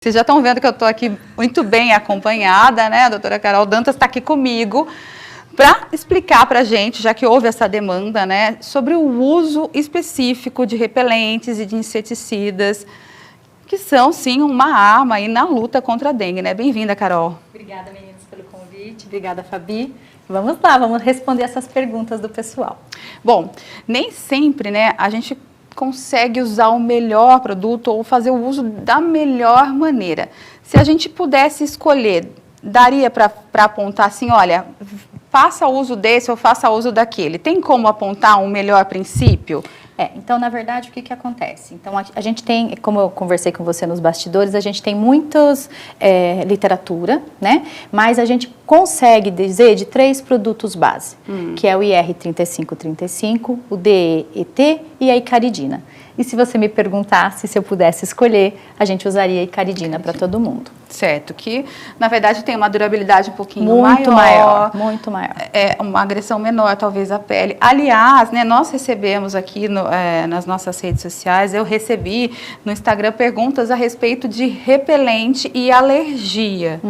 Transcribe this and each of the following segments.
Vocês já estão vendo que eu estou aqui muito bem acompanhada, né? A doutora Carol Dantas está aqui comigo para explicar para a gente, já que houve essa demanda, né, sobre o uso específico de repelentes e de inseticidas, que são, sim, uma arma aí na luta contra a dengue, né? Bem-vinda, Carol. Obrigada, meninas, pelo convite. Obrigada, Fabi. Vamos lá, vamos responder essas perguntas do pessoal. Bom, nem sempre, né, a gente consegue usar o melhor produto ou fazer o uso da melhor maneira. Se a gente pudesse escolher, daria para apontar assim, olha, faça uso desse ou faça uso daquele. Tem como apontar um melhor princípio? Então, na verdade, o que acontece? Então, a gente tem, como eu conversei com você nos bastidores, a gente tem muitas literatura, né? Mas a gente consegue dizer de 3 produtos base, que é o IR3535, o DEET e a icaridina. E se você me perguntasse se eu pudesse escolher, a gente usaria a icaridina para todo mundo. Certo, que na verdade tem uma durabilidade um pouquinho muito maior. Muito maior. É uma agressão menor, talvez, à pele. Aliás, né, nós recebemos aqui nas nossas redes sociais, eu recebi no Instagram perguntas a respeito de repelente e alergia.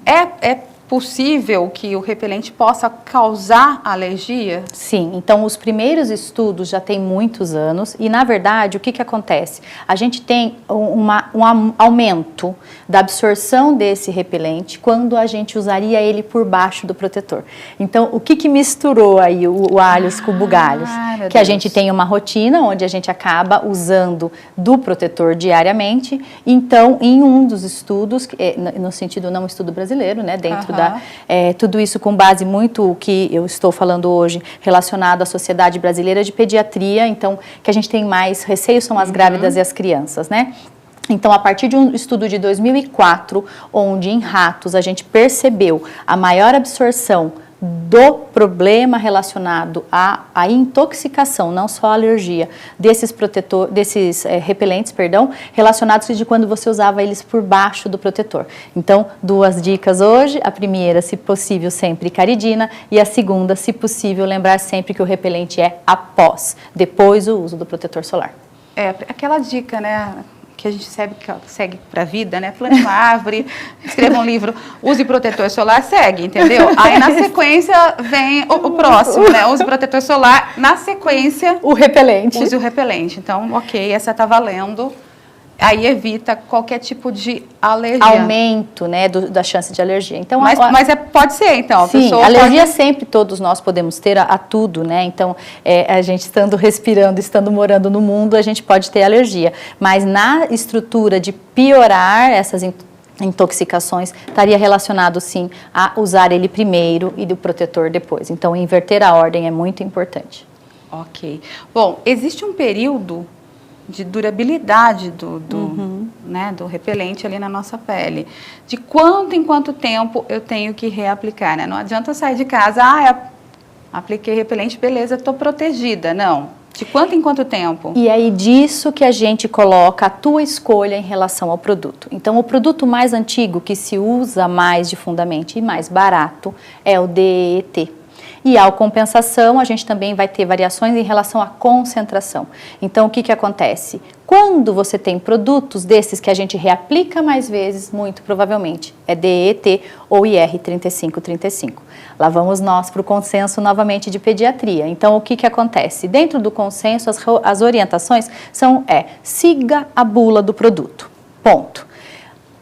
É possível que o repelente possa causar alergia? Sim, então os primeiros estudos já têm muitos anos e, na verdade, o que acontece? A gente tem um aumento da absorção desse repelente quando a gente usaria ele por baixo do protetor. Então, o que misturou aí o alhos com o bugalhos? Que a gente tem uma rotina onde a gente acaba usando do protetor diariamente. Então, em um dos estudos, no sentido não estudo brasileiro, né, dentro tudo isso com base muito o que eu estou falando hoje relacionado à Sociedade Brasileira de Pediatria, então que a gente tem mais receio são as grávidas e as crianças, né? Então, a partir de um estudo de 2004, onde em ratos a gente percebeu a maior absorção do problema relacionado à intoxicação, não só a alergia, desses repelentes, relacionados de quando você usava eles por baixo do protetor. Então, 2 dicas hoje. A primeira, se possível, sempre icaridina. E a segunda, se possível, lembrar sempre que o repelente é depois o uso do protetor solar. É, aquela dica, né, que a gente segue para a vida, né? Plante uma árvore, escreva um livro, use protetor solar, segue, entendeu? Aí na sequência vem o próximo, né? Use protetor solar, na sequência o repelente. Use o repelente. Então, ok, essa tá valendo. Aí evita qualquer tipo de alergia. Aumento, né, da chance de alergia. Então, mas pode ser, então. Sim, alergia sempre todos nós podemos ter a tudo, né? Então, a gente estando respirando, estando morando no mundo, a gente pode ter alergia. Mas na estrutura de piorar essas intoxicações, estaria relacionado, sim, a usar ele primeiro e do protetor depois. Então, inverter a ordem é muito importante. Ok. Bom, existe um período de durabilidade né, do repelente ali na nossa pele. De quanto em quanto tempo eu tenho que reaplicar, né? Não adianta eu sair de casa, apliquei repelente, beleza, estou protegida. Não. De quanto em quanto tempo? E aí disso que a gente coloca a tua escolha em relação ao produto. Então, o produto mais antigo que se usa mais difundamente e mais barato é o DEET. E ao compensação, a gente também vai ter variações em relação à concentração. Então, o que acontece? Quando você tem produtos desses que a gente reaplica mais vezes, muito provavelmente é DEET ou IR3535. Lá vamos nós para o consenso novamente de pediatria. Então, o que acontece? Dentro do consenso, as orientações são siga a bula do produto. Ponto.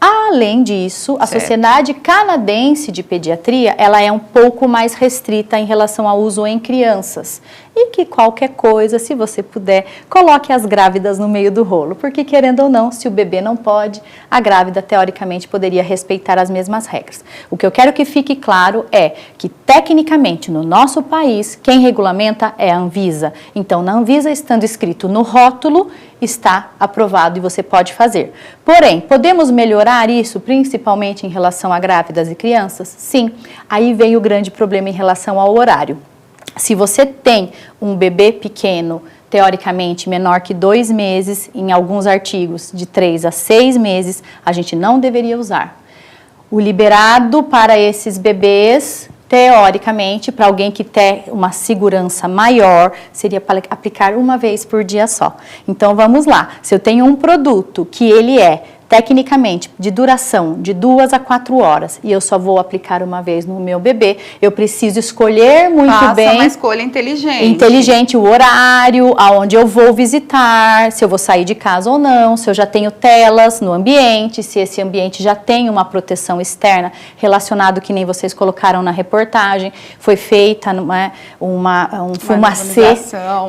Além disso, a Sociedade Canadense de Pediatria, ela é um pouco mais restrita em relação ao uso em crianças. E que qualquer coisa, se você puder, coloque as grávidas no meio do rolo. Porque, querendo ou não, se o bebê não pode, a grávida, teoricamente, poderia respeitar as mesmas regras. O que eu quero que fique claro é que, tecnicamente, no nosso país, quem regulamenta é a Anvisa. Então, na Anvisa, estando escrito no rótulo, está aprovado e você pode fazer. Porém, podemos melhorar isso, principalmente em relação a grávidas e crianças? Sim. Aí vem o grande problema em relação ao horário. Se você tem um bebê pequeno, teoricamente menor que 2 meses, em alguns artigos de 3 a 6 meses, a gente não deveria usar. O liberado para esses bebês, teoricamente, para alguém que tem uma segurança maior, seria para aplicar uma vez por dia só. Então, vamos lá. Se eu tenho um produto que ele é tecnicamente, de duração de 2 a 4 horas, e eu só vou aplicar uma vez no meu bebê, eu preciso escolher muito bem. Faça uma escolha inteligente. Inteligente, o horário, aonde eu vou visitar, se eu vou sair de casa ou não, se eu já tenho telas no ambiente, se esse ambiente já tem uma proteção externa relacionado, que nem vocês colocaram na reportagem, foi feita um fumacê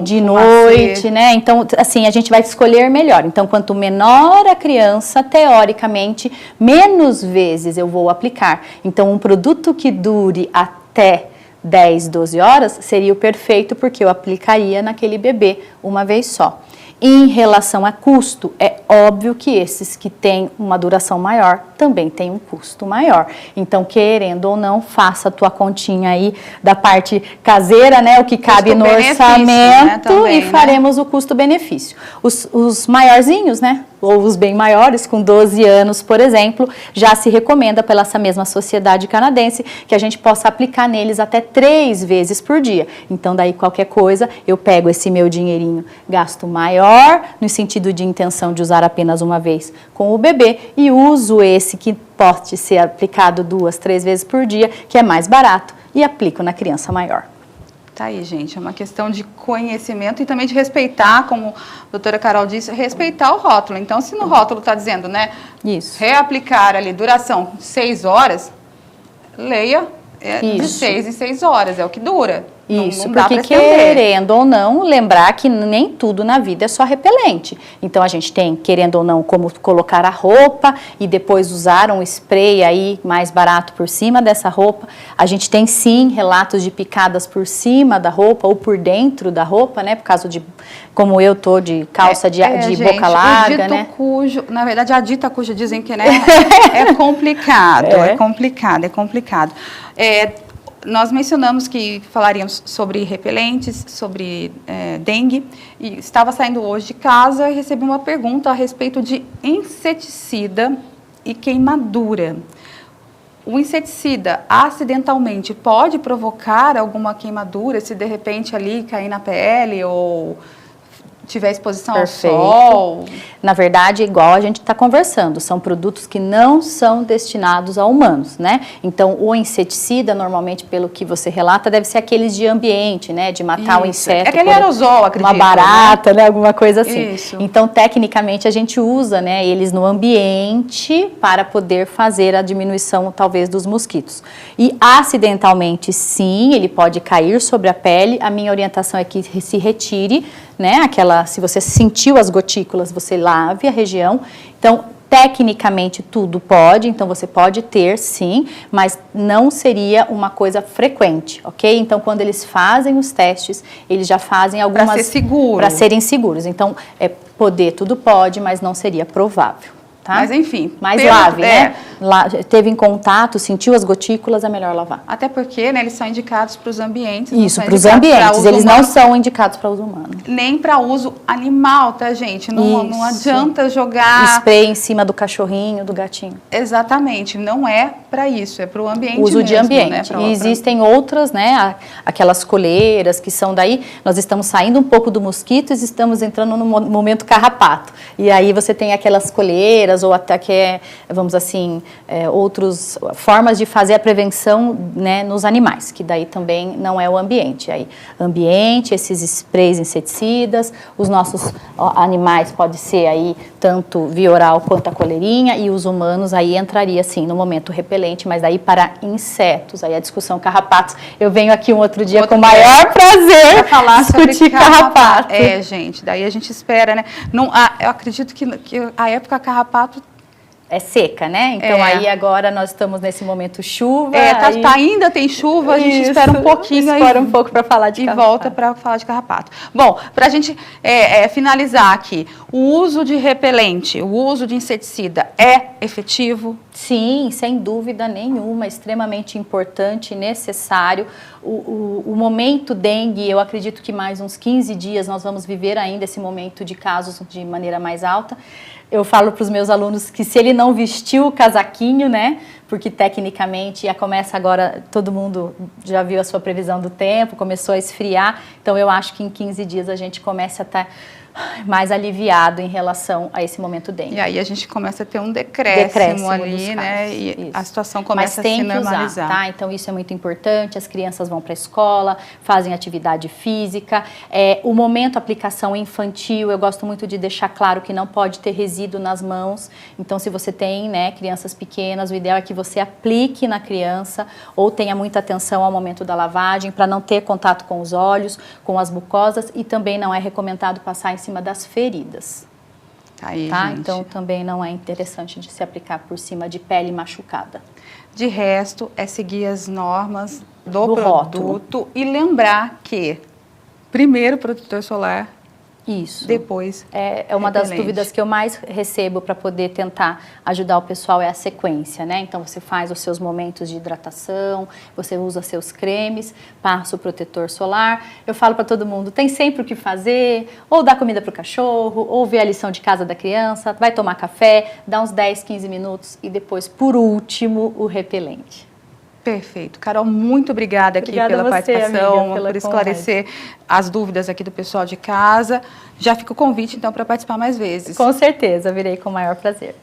de noite, né? Então, assim, a gente vai escolher melhor. Então, quanto menor a criança, teoricamente, menos vezes eu vou aplicar. Então, um produto que dure até 10, 12 horas seria o perfeito, porque eu aplicaria naquele bebê uma vez só. Em relação a custo, é óbvio que esses que têm uma duração maior também têm um custo maior. Então, querendo ou não, faça a tua continha aí da parte caseira, né? O que cabe no orçamento, né, também, e faremos o custo-benefício. Os maiorzinhos, né? Ou os bem maiores, com 12 anos, por exemplo, já se recomenda pela essa mesma sociedade canadense que a gente possa aplicar neles até 3 vezes por dia. Então, daí qualquer coisa, eu pego esse meu dinheirinho, gasto maior, no sentido de intenção de usar apenas uma vez com o bebê, e uso esse que pode ser aplicado 2, 3 vezes por dia, que é mais barato, e aplico na criança maior. Tá aí, gente, é uma questão de conhecimento e também de respeitar, como a doutora Carol disse, respeitar o rótulo. Então, se no rótulo está dizendo, né, isso, reaplicar ali, duração 6 horas, leia de 6 em 6 horas, é o que dura. Isso, não dá porque pra estender. querendo ou não, lembrar que nem tudo na vida é só repelente. Então, a gente tem, querendo ou não, como colocar a roupa e depois usar um spray aí mais barato por cima dessa roupa. A gente tem, sim, relatos de picadas por cima da roupa ou por dentro da roupa, né? Por causa de, como eu tô, de calça de gente, boca larga, né? Cujo, na verdade, a dita cuja dizem que, né, é complicado, é complicado. Nós mencionamos que falaríamos sobre repelentes, sobre dengue, e estava saindo hoje de casa e recebi uma pergunta a respeito de inseticida e queimadura. O inseticida, acidentalmente, pode provocar alguma queimadura se de repente ali cair na pele ou tiver exposição ao sol? Na verdade, igual a gente está conversando, são produtos que não são destinados a humanos, né? Então, o inseticida, normalmente, pelo que você relata, deve ser aqueles de ambiente, né? De matar o inseto. É aquele aerosol, acredito. Uma barata, né? Alguma coisa assim. Isso. Então, tecnicamente, a gente usa, né, eles no ambiente para poder fazer a diminuição, talvez, dos mosquitos. E, acidentalmente, sim, ele pode cair sobre a pele. A minha orientação é que se retire, né? Se você sentiu as gotículas, você lave a região. Então, tecnicamente, tudo pode. Então, você pode ter, sim, mas não seria uma coisa frequente, ok? Então, quando eles fazem os testes, eles já fazem algumas... Para ser seguro. Para serem seguros. Então, tudo pode, mas não seria provável. Tá? Mas enfim. Mais lave, né? Teve em contato, sentiu as gotículas, é melhor lavar. Até porque, né, eles são indicados para os ambientes. Isso, para os ambientes. Eles não são indicados para uso humano. Nem para uso animal, tá, gente? Não adianta jogar... spray em cima do cachorrinho, do gatinho. Exatamente. Não é para isso, é para o ambiente uso mesmo, de ambiente. Né? E existem outras, né? Aquelas coleiras que são daí. Nós estamos saindo um pouco do mosquito e estamos entrando no momento carrapato. E aí você tem aquelas coleiras ou até que vamos assim, outras formas de fazer a prevenção, né, nos animais, que daí também não é o ambiente. Aí, ambiente, esses sprays inseticidas, os nossos animais pode ser aí tanto via oral quanto a coleirinha, e os humanos aí entraria sim no momento repelente, mas daí para insetos, aí a discussão carrapatos, eu venho aqui um outro dia com o maior prazer falar discutir sobre carrapato. Gente, daí a gente espera, né? Não, eu acredito que a época carrapato é seca, né? Então aí agora nós estamos nesse momento chuva. Ainda tem chuva, a gente espera um pouquinho. Espera um pouco para falar de carrapato. E volta para falar de carrapato. Bom, para a gente finalizar aqui, o uso de repelente, o uso de inseticida é efetivo? Sim, sem dúvida nenhuma, extremamente importante e necessário. O momento dengue, eu acredito que mais uns 15 dias nós vamos viver ainda esse momento de casos de maneira mais alta. Eu falo para os meus alunos que se ele não vestiu o casaquinho, né, porque tecnicamente começa agora, todo mundo já viu a sua previsão do tempo, começou a esfriar, então eu acho que em 15 dias a gente começa a estar mais aliviado em relação a esse momento dengue. E aí a gente começa a ter um decréscimo ali, né? E isso. a situação começa a se normalizar. Tá? Então isso é muito importante, as crianças vão para a escola, fazem atividade física. O momento aplicação infantil, eu gosto muito de deixar claro que não pode ter resíduo nas mãos. Então se você tem, né, crianças pequenas, o ideal é que você aplique na criança ou tenha muita atenção ao momento da lavagem para não ter contato com os olhos, com as mucosas, e também não é recomendado passar em cima das feridas. Aí, tá? gente. Então também não é interessante de se aplicar por cima de pele machucada. De resto, é seguir as normas do produto rótulo. E lembrar que primeiro protetor solar, isso. Depois é uma das dúvidas que eu mais recebo para poder tentar ajudar o pessoal é a sequência, né? Então você faz os seus momentos de hidratação, você usa seus cremes, passa o protetor solar. Eu falo para todo mundo, tem sempre o que fazer, ou dar comida para o cachorro, ou ver a lição de casa da criança, vai tomar café, dá uns 10, 15 minutos e depois, por último, o repelente. Perfeito. Carol, muito obrigada aqui pela participação, amiga, por esclarecer as dúvidas aqui do pessoal de casa. Já fica o convite, então, para participar mais vezes. Com certeza, virei com o maior prazer.